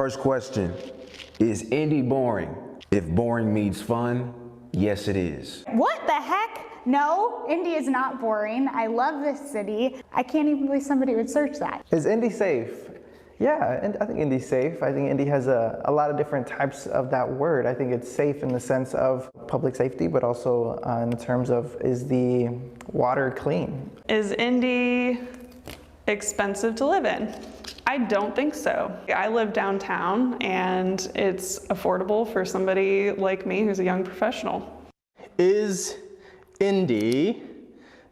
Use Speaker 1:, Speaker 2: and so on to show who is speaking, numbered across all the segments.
Speaker 1: First question, is Indy boring? If boring means fun, yes it is.
Speaker 2: What the heck? No, Indy is not boring. I love this city. I can't even believe somebody would search that.
Speaker 3: Is Indy safe? Yeah, and I think Indy's safe. I think Indy has a lot of different types of that word. I think it's safe in the sense of public safety, but also in terms of, is the water clean?
Speaker 4: Is Indy expensive to live in? I don't think so. I live downtown and it's affordable for somebody like me who's a young professional.
Speaker 5: Is Indy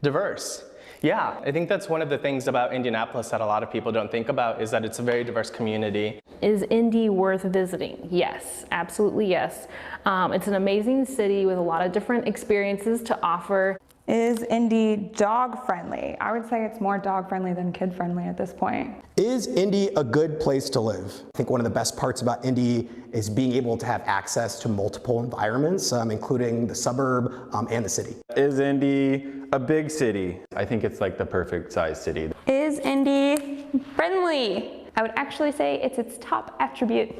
Speaker 5: diverse? Yeah, I think that's one of the things about Indianapolis that a lot of people don't think about, is that it's a very diverse community.
Speaker 6: Is Indy worth visiting? Yes, absolutely yes. It's an amazing city with a lot of different experiences to offer.
Speaker 7: Is Indy dog friendly? I would say it's more dog friendly than kid friendly at this point.
Speaker 8: Is Indy a good place to live? I think one of the best parts about Indy is being able to have access to multiple environments, including the suburb and the city.
Speaker 9: Is Indy a big city? I think it's like the perfect size city.
Speaker 7: Is Indy friendly?
Speaker 10: I would actually say it's its top attribute.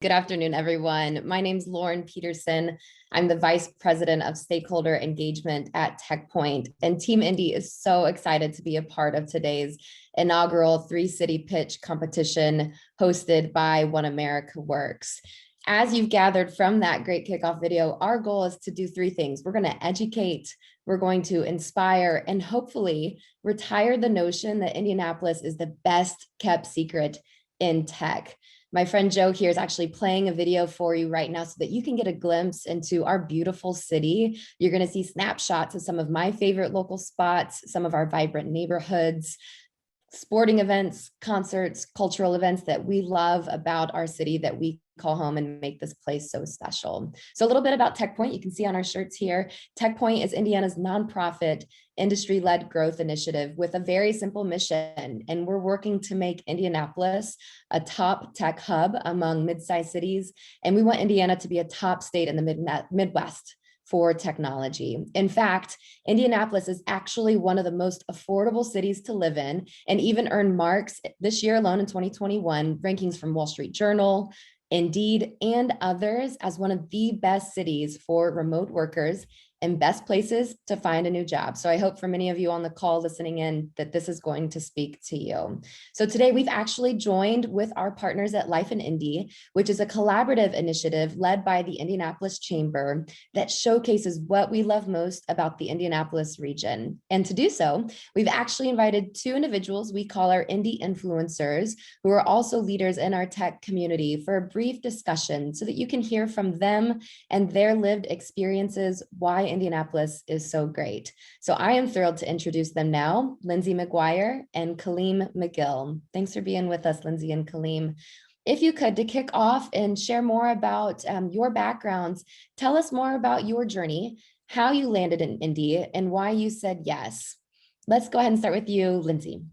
Speaker 11: Good afternoon, everyone. My name's Lauren Peterson. I'm the Vice President of Stakeholder Engagement at TechPoint, and Team Indy is so excited to be a part of today's inaugural 3-city pitch competition hosted by One America Works. As you've gathered from that great kickoff video, our goal is to do 3 things. We're going to educate, we're going to inspire, and hopefully retire the notion that Indianapolis is the best kept secret in tech. My friend Joe here is actually playing a video for you right now so that you can get a glimpse into our beautiful city. You're going to see snapshots of some of my favorite local spots, some of our vibrant neighborhoods, sporting events, concerts, cultural events that we love about our city that we call home and make this place so special. So a little bit about TechPoint, you can see on our shirts here. TechPoint is Indiana's nonprofit industry-led growth initiative with a very simple mission. And we're working to make Indianapolis a top tech hub among mid-sized cities. And we want Indiana to be a top state in the Midwest for technology. In fact, Indianapolis is actually one of the most affordable cities to live in and even earned marks this year alone in 2021, rankings from Wall Street Journal, Indeed, and others as one of the best cities for remote workers and best places to find a new job. So I hope for many of you on the call listening in that this is going to speak to you. So today we've actually joined with our partners at Life in Indy, which is a collaborative initiative led by the Indianapolis Chamber that showcases what we love most about the Indianapolis region. And to do so, we've actually invited 2 individuals we call our Indy influencers, who are also leaders in our tech community, for a brief discussion so that you can hear from them and their lived experiences why Indianapolis is so great. So I am thrilled to introduce them now, Lindsay McGuire and Kaleem McGill. Thanks for being with us, Lindsay and Kaleem. If you could, to kick off and share more about your backgrounds, tell us more about your journey, how you landed in Indy, and why you said yes. Let's go ahead and start with you, Lindsay.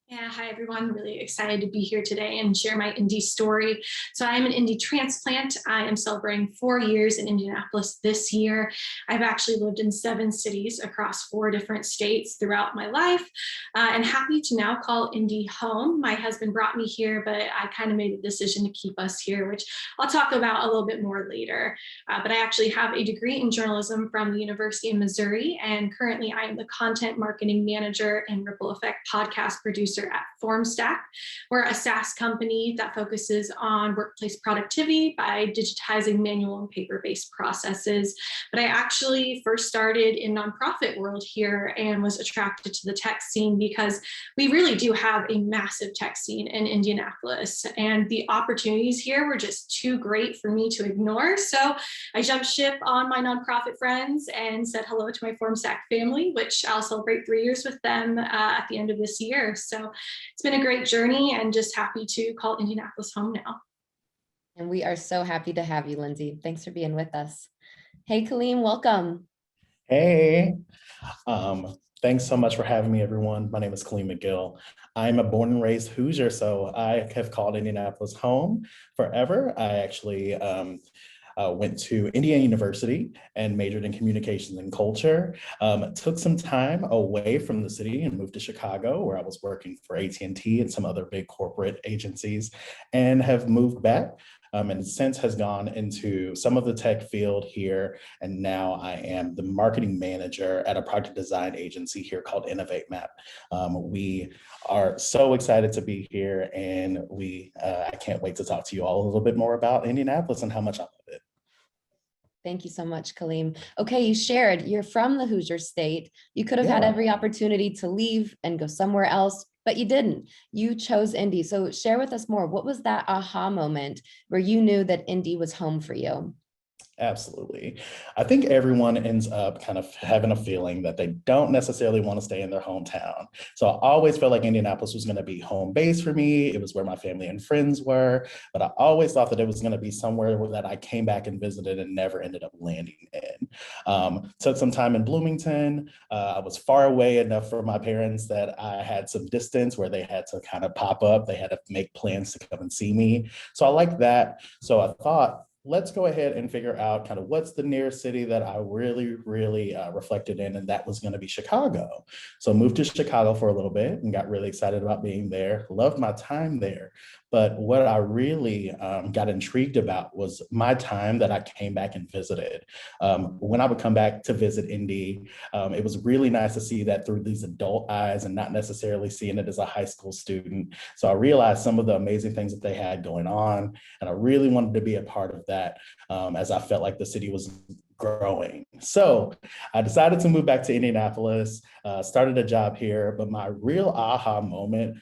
Speaker 12: Yeah, hi everyone. Really excited to be here today and share my Indy story. So I'm an Indy transplant. I am celebrating 4 years in Indianapolis this year. I've actually lived in 7 cities across 4 different states throughout my life, and happy to now call Indy home. My husband brought me here, but I kind of made a decision to keep us here, which I'll talk about a little bit more later. But I actually have a degree in journalism from the University of Missouri, and currently I am the content marketing manager and Ripple Effect podcast producer at Formstack. We're a SaaS company that focuses on workplace productivity by digitizing manual and paper-based processes. But I actually first started in nonprofit world here and was attracted to the tech scene because we really do have a massive tech scene in Indianapolis, and the opportunities here were just too great for me to ignore. So I jumped ship on my nonprofit friends and said hello to my Formstack family, which I'll celebrate 3 years with them at the end of this year. So it's been a great journey and just happy to call Indianapolis home now.
Speaker 11: And we are so happy to have you, Lindsay. Thanks for being with us. Hey, Kaleem, welcome.
Speaker 13: Hey, thanks so much for having me, everyone. My name is Kaleem McGill. I'm a born and raised Hoosier, so I have called Indianapolis home forever. I actually went to Indiana University and majored in communications and culture. Took some time away from the city and moved to Chicago, where I was working for AT&T and some other big corporate agencies, and have moved back. And since has gone into some of the tech field here. And now I am the marketing manager at a product design agency here called Innovate Map. We are so excited to be here, and I can't wait to talk to you all a little bit more about Indianapolis and how much I love it.
Speaker 11: Thank you so much, Kaleem. Okay, you shared you're from the Hoosier State. You could have had every opportunity to leave and go somewhere else, but you didn't. You chose Indy. So share with us more. What was that aha moment where you knew that Indy was home for you?
Speaker 13: Absolutely. I think everyone ends up kind of having a feeling that they don't necessarily want to stay in their hometown. So I always felt like Indianapolis was going to be home base for me. It was where my family and friends were, but I always thought that it was going to be somewhere that I came back and visited and never ended up landing in. Took some time in Bloomington. I was far away enough for my parents that I had some distance where they had to kind of pop up. They had to make plans to come and see me. So I liked that. So I thought, let's go ahead and figure out kind of what's the nearest city that I really reflected in, and that was going to be Chicago. So moved to Chicago for a little bit and got really excited about being there. Loved my time there. But what I really got intrigued about was my time that I came back and visited. When I would come back to visit Indy, it was really nice to see that through these adult eyes and not necessarily seeing it as a high school student. So I realized some of the amazing things that they had going on, and I really wanted to be a part of that as I felt like the city was growing. So I decided to move back to Indianapolis, started a job here, but my real aha moment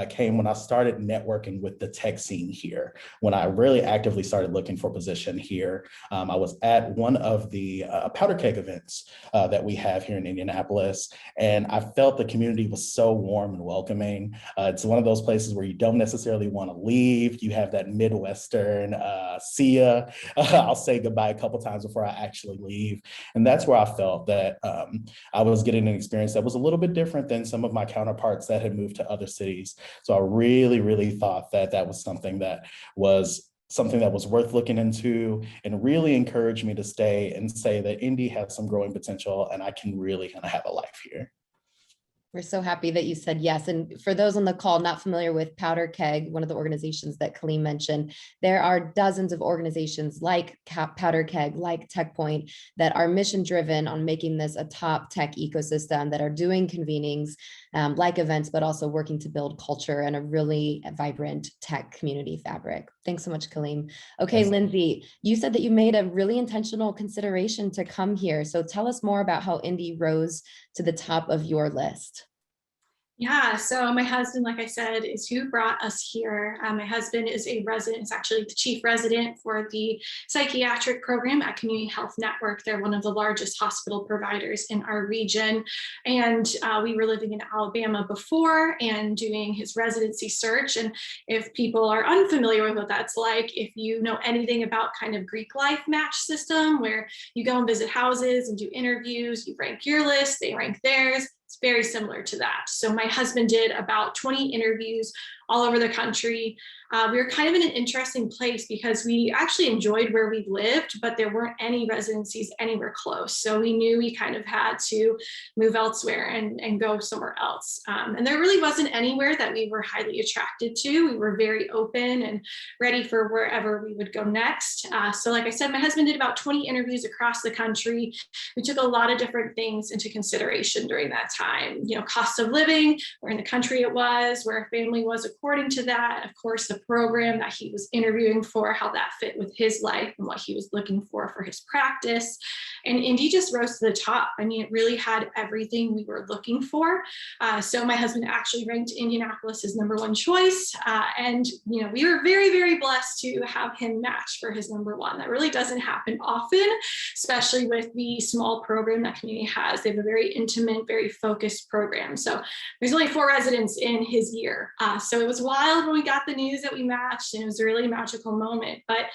Speaker 13: came when I started networking with the tech scene here. When I really actively started looking for a position here, I was at one of the powder keg events that we have here in Indianapolis, and I felt the community was so warm and welcoming. It's one of those places where you don't necessarily want to leave. You have that Midwestern, see ya, I'll say goodbye a couple times before I actually leave. And that's where I felt that I was getting an experience that was a little bit different than some of my counterparts that had moved to other cities. So I really thought that that was something that was worth looking into, and really encouraged me to stay and say that Indy has some growing potential and I can really kind of have a life here.
Speaker 11: We're so happy that you said yes. And for those on the call not familiar with Powder Keg, one of the organizations that Kaleem mentioned, there are dozens of organizations like Powder Keg, like TechPoint, that are mission driven on making this a top tech ecosystem, that are doing convenings like events, but also working to build culture and a really vibrant tech community fabric. Thanks so much, Kaleem. Okay, yes. Lindsay, you said that you made a really intentional consideration to come here. So tell us more about how Indy rose to the top of your list.
Speaker 12: Yeah, so my husband, like I said, is who brought us here. My husband is a resident, is actually the chief resident for the psychiatric program at Community Health Network. They're one of the largest hospital providers in our region. And we were living in Alabama before and doing his residency search. And if people are unfamiliar with what that's like, if you know anything about kind of Greek life match system, where you go and visit houses and do interviews, you rank your list, they rank theirs. It's very similar to that. So my husband did about 20 interviews all over the country. We were kind of in an interesting place because we actually enjoyed where we lived, but there weren't any residencies anywhere close. So we knew we kind of had to move elsewhere and go somewhere else. And there really wasn't anywhere that we were highly attracted to. We were very open and ready for wherever we would go next. So like I said, my husband did about 20 interviews across the country. We took a lot of different things into consideration during that time. You know, cost of living, where in the country it was, where a family was according to that, of course, the program that he was interviewing for, how that fit with his life and what he was looking for his practice. And Indy just rose to the top. I mean, it really had everything we were looking for. So my husband actually ranked Indianapolis his #1 choice. And, you know, we were very blessed to have him match for his #1. That really doesn't happen often, especially with the small program that community has. They have a very intimate, very focused program. So there's only 4 residents in his year. So it was wild when we got the news that we matched, and it was a really magical moment. But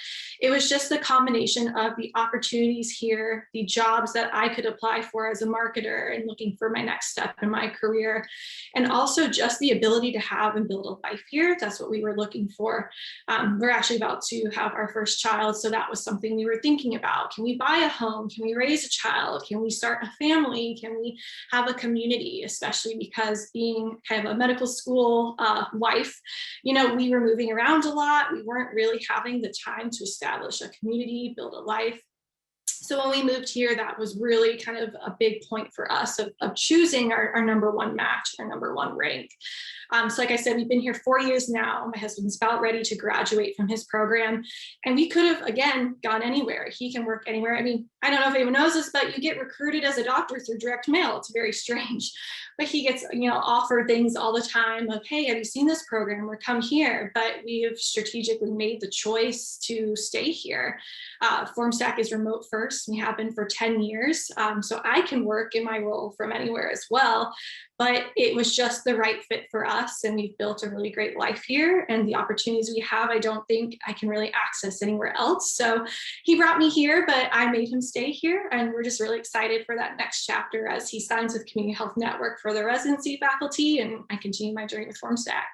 Speaker 12: it was just the combination of the opportunities here, the jobs that I could apply for as a marketer and looking for my next step in my career, and also just the ability to have and build a life here. That's what we were looking for. We're actually about to have our first child, so that was something we were thinking about. Can we buy a home? Can we raise a child? Can we start a family? Can we have a community, especially because being kind of a medical school wife, you know, we were moving around a lot. We weren't really having the time to establish a community, build a life. So when we moved here, that was really kind of a big point for us of choosing our number one match, our number one rank. So like I said, we've been here 4 years now. My husband's about ready to graduate from his program, and we could have, again, gone anywhere. He can work anywhere. I mean, I don't know if anyone knows this, but you get recruited as a doctor through direct mail. It's very strange, but he gets, you know, offered things all the time of, hey, have you seen this program, or come here? But we have strategically made the choice to stay here. Formstack is remote first. We have been for 10 years. So I can work in my role from anywhere as well. But it was just the right fit for us, and we've built a really great life here, and the opportunities we have, I don't think I can really access anywhere else. So he brought me here, but I made him stay here, and we're just really excited for that next chapter as he signs with Community Health Network for the residency faculty, and I continue my journey with Formstack.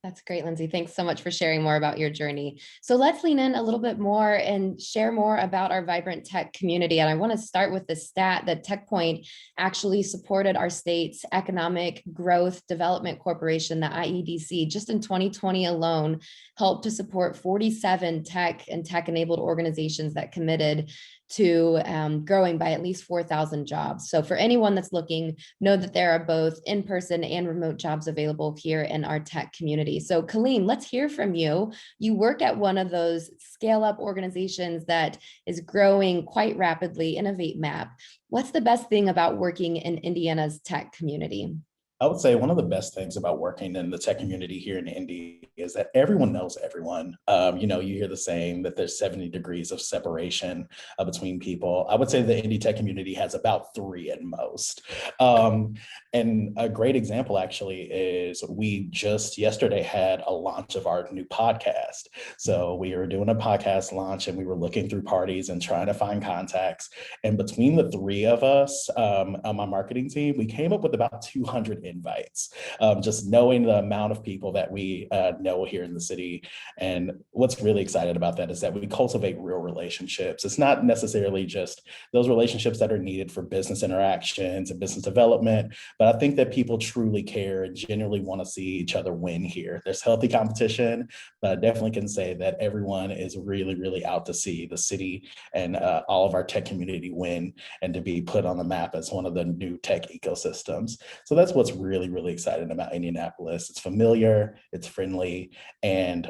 Speaker 11: That's great, Lindsay. Thanks so much for sharing more about your journey. So let's lean in a little bit more and share more about our vibrant tech community. And I want to start with the stat that TechPoint actually supported our state's Economic Growth Development Corporation, the IEDC, just in 2020 alone, helped to support 47 tech and tech-enabled organizations that committed to growing by at least 4,000 jobs. So for anyone that's looking, know that there are both in-person and remote jobs available here in our tech community. So Kaleem, let's hear from you. You work at one of those scale-up organizations that is growing quite rapidly, Innovate Map. What's the best thing about working in Indiana's tech community?
Speaker 13: I would say one of the best things about working in the tech community here in Indy is that everyone knows everyone. You know, you hear the saying that there's 70 degrees of separation between people. I would say the Indy tech community has about 3 at most. And a great example actually is we just yesterday had a launch of our new podcast. So we were doing a podcast launch, and we were looking through parties and trying to find contacts. And between the 3 of us on my marketing team, we came up with about 200 invites, just knowing the amount of people that we know here in the city. And what's really excited about that is that we cultivate real relationships. It's not necessarily just those relationships that are needed for business interactions and business development, but I think that people truly care and genuinely want to see each other win here. There's healthy competition, but I definitely can say that everyone is really, really out to see the city and all of our tech community win, and to be put on the map as one of the new tech ecosystems. So that's what's really, really exciting about Indianapolis. It's familiar, it's friendly, and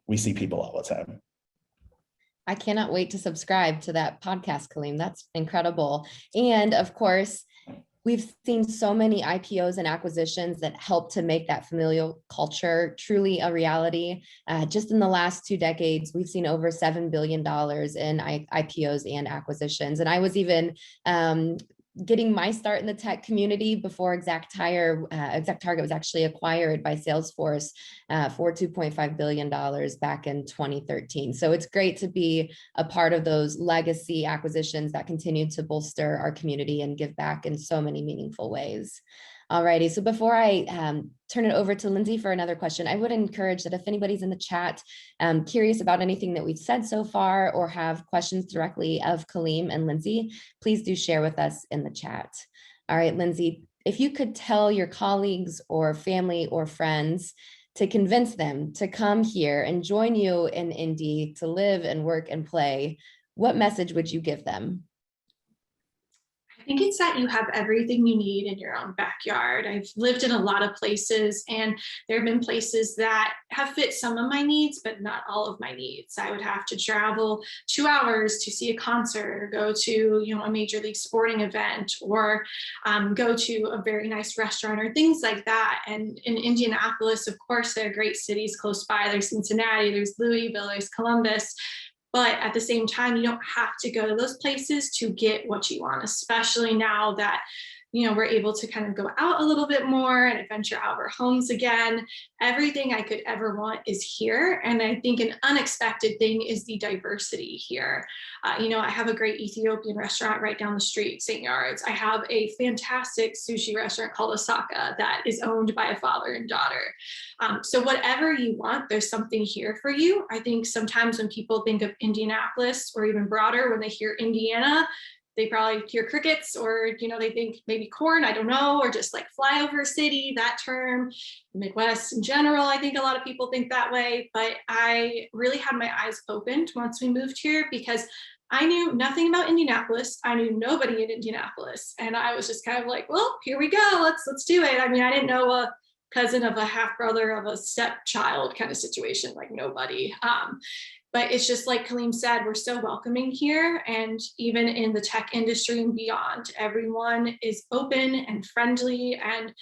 Speaker 13: we see people all the time.
Speaker 11: I cannot wait to subscribe to that podcast, Kaleem. That's incredible. And of course, we've seen so many IPOs and acquisitions that help to make that familial culture truly a reality. Just in the last 2 decades, we've seen over $7 billion in IPOs and acquisitions. And I was even getting my start in the tech community before ExactTarget was actually acquired by Salesforce for $2.5 billion back in 2013. So it's great to be a part of those legacy acquisitions that continue to bolster our community and give back in so many meaningful ways. Alrighty, so before I turn it over to Lindsay for another question, I would encourage that if anybody's in the chat curious about anything that we've said so far, or have questions directly of Kaleem and Lindsay, please do share with us in the chat. All right, Lindsay, if you could tell your colleagues or family or friends to convince them to come here and join you in Indy to live and work and play, what message would you give them?
Speaker 12: I think it's that you have everything you need in your own backyard. I've lived in a lot of places, and there have been places that have fit some of my needs, but not all of my needs. I would have to travel 2 hours to see a concert, or go to, you know, a major league sporting event, or go to a very nice restaurant, or things like that. And in Indianapolis, of course, there are great cities close by. There's Cincinnati, there's Louisville, there's Columbus. But at the same time, you don't have to go to those places to get what you want, especially now that, we're able to kind of go out a little bit more and adventure out of our homes again. Everything I could ever want is here. And I think an unexpected thing is the diversity here. I have a great Ethiopian restaurant right down the street, St. Yards. I have a fantastic sushi restaurant called Osaka that is owned by a father and daughter. So whatever you want, there's something here for you. I think sometimes when people think of Indianapolis, or even broader, when they hear Indiana, they probably hear crickets, or they think maybe corn, I don't know, or just like flyover city, that term. Midwest in general, I think a lot of people think that way, but I really had my eyes opened once we moved here, because I knew nothing about Indianapolis. I knew nobody in Indianapolis, and I was just kind of like, well, here we go, let's do it. I mean, I didn't know a cousin of a half brother of a stepchild kind of situation, like nobody. But it's just like Kaleem said, we're so welcoming here. And even in the tech industry and beyond, everyone is open and friendly. And,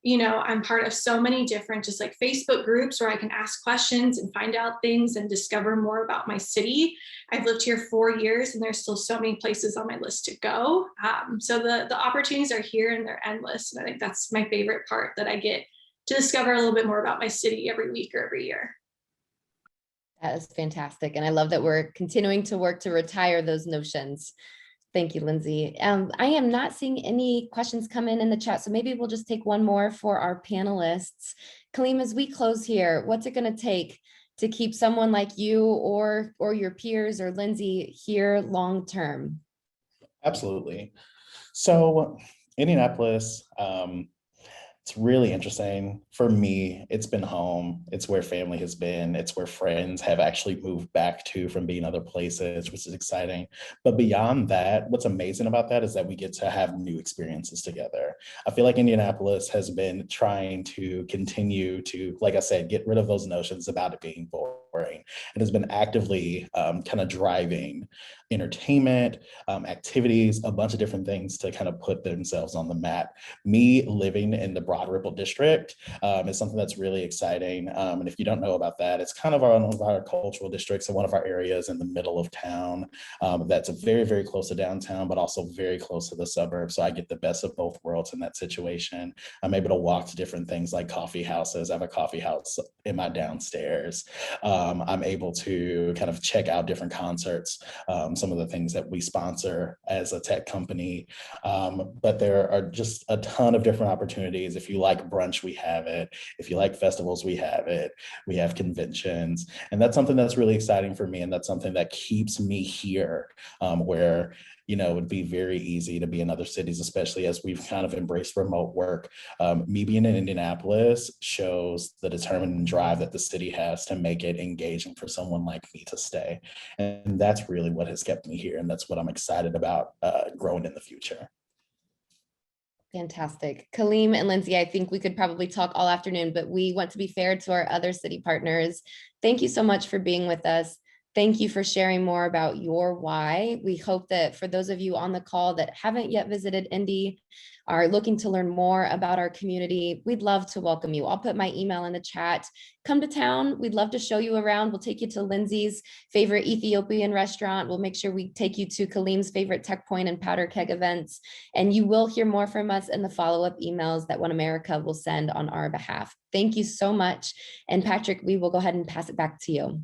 Speaker 12: I'm part of so many different just like Facebook groups where I can ask questions and find out things and discover more about my city. I've lived here 4 years and there's still so many places on my list to go. So the opportunities are here and they're endless. And I think that's my favorite part, that I get to discover a little bit more about my city every week or every year.
Speaker 11: That is fantastic. And I love that we're continuing to work to retire those notions. Thank you, Lindsay. I am not seeing any questions come in the chat, so maybe we'll just take one more for our panelists. Kaleem, as we close here, what's it going to take to keep someone like you or your peers or Lindsay here long term?
Speaker 13: Absolutely. So Indianapolis, it's really interesting. For me, it's been home. It's where family has been. It's where friends have actually moved back to from being other places, which is exciting. But beyond that, what's amazing about that is that we get to have new experiences together. I feel like Indianapolis has been trying to continue to, like I said, get rid of those notions about it being boring, and has been actively kind of driving entertainment, activities, a bunch of different things to kind of put themselves on the map. Me living in the Broad Ripple district is something that's really exciting. And if you don't know about that, it's kind of one of our cultural districts and one of our areas in the middle of town that's very, very close to downtown, but also very close to the suburbs. So I get the best of both worlds in that situation. I'm able to walk to different things like coffee houses. I have a coffee house in my downstairs. I'm able to kind of check out different concerts, some of the things that we sponsor as a tech company. But there are just a ton of different opportunities. If you like brunch, we have it. If you like festivals, we have it. We have conventions. And that's something that's really exciting for me. And that's something that keeps me here, where it would be very easy to be in other cities, especially as we've kind of embraced remote work. Me being in Indianapolis shows the determined drive that the city has to make it engaging for someone like me to stay. And that's really what has kept me here. And that's what I'm excited about growing in the future.
Speaker 11: Fantastic. Kaleem and Lindsay, I think we could probably talk all afternoon, but we want to be fair to our other city partners. Thank you so much for being with us. Thank you for sharing more about your why. We hope that for those of you on the call that haven't yet visited Indy, are looking to learn more about our community, we'd love to welcome you. I'll put my email in the chat. Come to town. We'd love to show you around. We'll take you to Lindsay's favorite Ethiopian restaurant. We'll make sure we take you to Kaleem's favorite TechPoint and Powder Keg events. And you will hear more from us in the follow-up emails that One America will send on our behalf. Thank you so much. And Patrick, we will go ahead and pass it back to you.